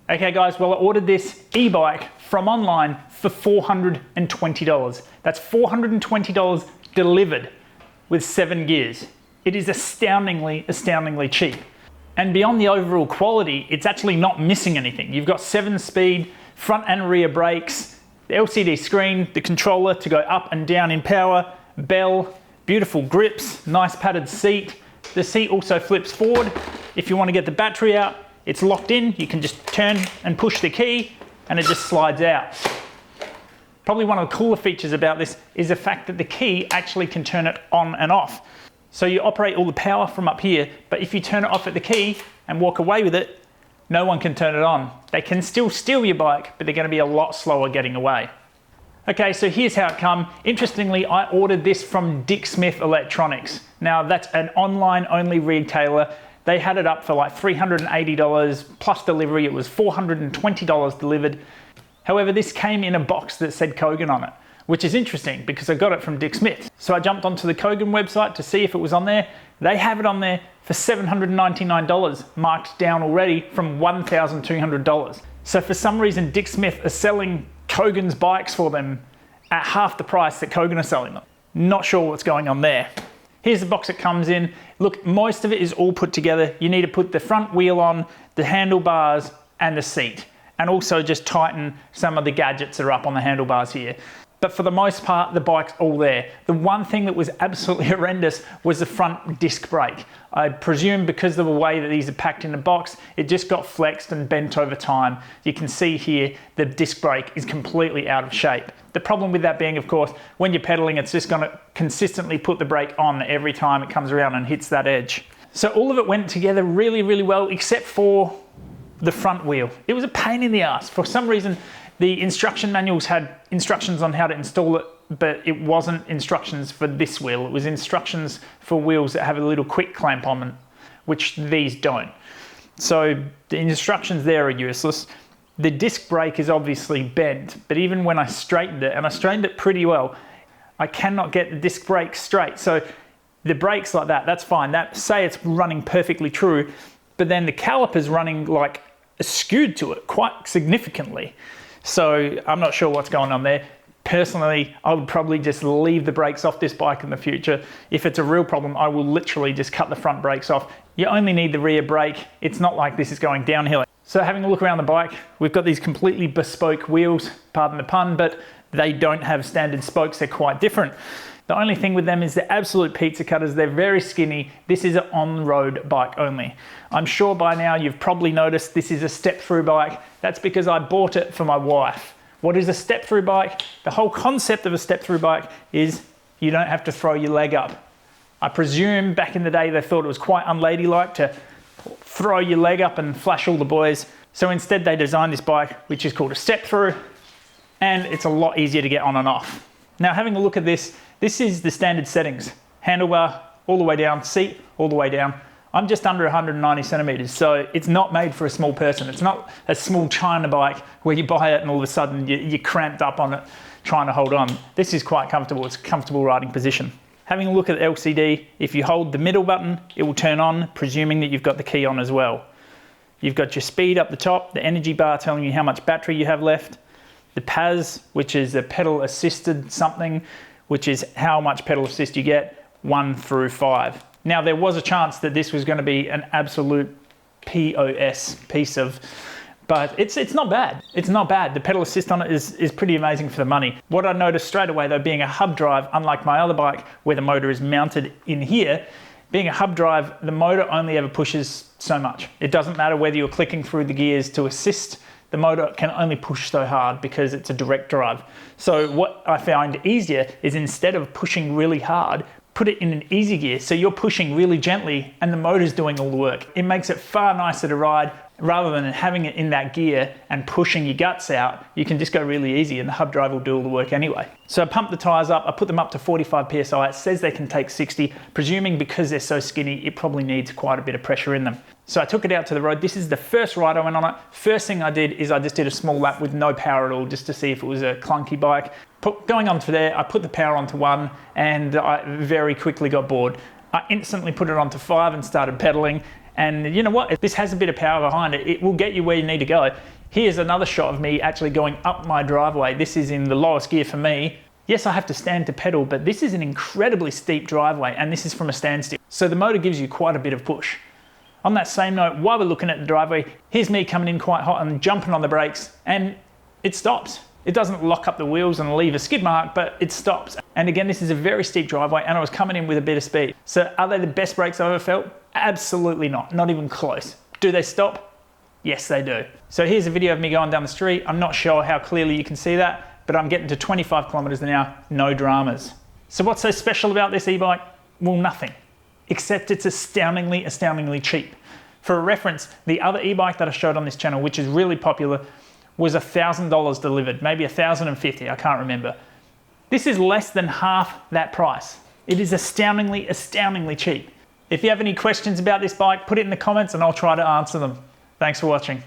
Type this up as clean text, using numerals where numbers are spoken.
Okay guys, well I ordered this e-bike from online for $420. That's $420 delivered with 7 gears. It is astoundingly cheap. And beyond the overall quality, it's actually not missing anything. You've got 7-speed front and rear brakes, the LCD screen, the controller to go up and down in power, bell, beautiful grips, nice padded seat. The seat also flips forward. If you want to get the battery out, it's locked in. You can just turn and push the key and it just slides out. Probably one of the cooler features about this is the fact that the key actually can turn it on and off. So you operate all the power from up here, but if you turn it off at the key and walk away with it, no one can turn it on. They can still steal your bike, but they're going to be a lot slower getting away. Okay, so here's how it come. Interestingly, I ordered this from Dicksmith Electronics. Now that's an online only retailer. They had it up for like $380 plus delivery. It was $420 delivered. However, this came in a box that said KOGAN on it, which is interesting because I got it from Dicksmith. So I jumped onto the KOGAN website to see if it was on there. They have it on there for $799, marked down already from $1,200. So for some reason, Dicksmith are selling KOGAN's bikes for them at half the price that KOGAN are selling them. Not sure what's going on there. Here's the box it comes in. Look, most of it is all put together. You need to put the front wheel on, the handlebars, and the seat. And also just tighten some of the gadgets that are up on the handlebars here. But for the most part, the bike's all there. The one thing that was absolutely horrendous was the front disc brake. I presume because of the way that these are packed in the box, it just got flexed and bent over time. You can see here, the disc brake is completely out of shape. The problem with that being, of course, when you're pedaling, it's just gonna consistently put the brake on every time it comes around and hits that edge. So all of it went together really, really well, except for the front wheel. It was a pain in the ass. For some reason, the instruction manuals had instructions on how to install it, but it wasn't instructions for this wheel. It was instructions for wheels that have a little quick clamp on them, which these don't. So the instructions there are useless. The disc brake is obviously bent, but even when I straightened it, and I straightened it pretty well, I cannot get the disc brake straight. So the brakes like that, that's fine. That, say it's running perfectly true, but then the caliper's running like skewed to it quite significantly. So I'm not sure what's going on there. Personally, I would probably just leave the brakes off this bike in the future. If it's a real problem, I will literally just cut the front brakes off. You only need the rear brake. It's not like this is going downhill. So having a look around the bike, we've got these completely bespoke wheels, pardon the pun, but they don't have standard spokes. They're quite different. The only thing with them is they're absolute pizza cutters. They're very skinny. This is an on-road bike only. I'm sure by now you've probably noticed this is a step-through bike. That's because I bought it for my wife. What is a step-through bike? The whole concept of a step-through bike is you don't have to throw your leg up. I presume back in the day they thought it was quite unladylike to throw your leg up and flash all the boys. So instead they designed this bike, which is called a step-through, and it's a lot easier to get on and off. Now having a look at this, this is the standard settings. Handlebar all the way down, seat all the way down. I'm just under 190 centimeters, so it's not made for a small person. It's not a small China bike where you buy it and all of a sudden you're cramped up on it trying to hold on. This is quite comfortable. It's a comfortable riding position. Having a look at the LCD, if you hold the middle button, it will turn on, presuming that you've got the key on as well. You've got your speed up the top, the energy bar telling you how much battery you have left, the PAS, which is a pedal assisted something, which is how much pedal assist you get, 1 through 5. Now there was a chance that this was going to be an absolute POS piece of, but it's not bad. It's not bad. The pedal assist on it is pretty amazing for the money. What I noticed straight away though, being a hub drive, unlike my other bike where the motor is mounted in here, being a hub drive, the motor only ever pushes so much. It doesn't matter whether you're clicking through the gears to assist, the motor can only push so hard because it's a direct drive. So what I find easier is instead of pushing really hard, put it in an easy gear. So you're pushing really gently and the motor's doing all the work. It makes it far nicer to ride rather than having it in that gear and pushing your guts out. You can just go really easy and the hub drive will do all the work anyway. So I pumped the tires up, I put them up to 45 PSI. It says they can take 60, presuming because they're so skinny, it probably needs quite a bit of pressure in them. So I took it out to the road. This is the first ride I went on it. First thing I did is I just did a small lap with no power at all, just to see if it was a clunky bike. Going on to there, I put the power onto 1 and I very quickly got bored. I instantly put it onto 5 and started pedaling. And you know what? If this has a bit of power behind it, it will get you where you need to go. Here's another shot of me actually going up my driveway. This is in the lowest gear for me. Yes, I have to stand to pedal, but this is an incredibly steep driveway and this is from a standstill. So the motor gives you quite a bit of push. On that same note, while we're looking at the driveway, here's me coming in quite hot and jumping on the brakes and it stops. It doesn't lock up the wheels and leave a skid mark, but it stops. And again, this is a very steep driveway and I was coming in with a bit of speed. So are they the best brakes I've ever felt? Absolutely not, not even close. Do they stop? Yes, they do. So here's a video of me going down the street. I'm not sure how clearly you can see that, but I'm getting to 25 kilometers an hour, no dramas. So what's so special about this e-bike? Well, nothing, except it's astoundingly, astoundingly cheap. For a reference, the other e-bike that I showed on this channel, which is really popular, was $1,000 delivered, maybe $1,050, I can't remember. This is less than half that price. It is astoundingly, astoundingly cheap. If you have any questions about this bike, put it in the comments and I'll try to answer them. Thanks for watching.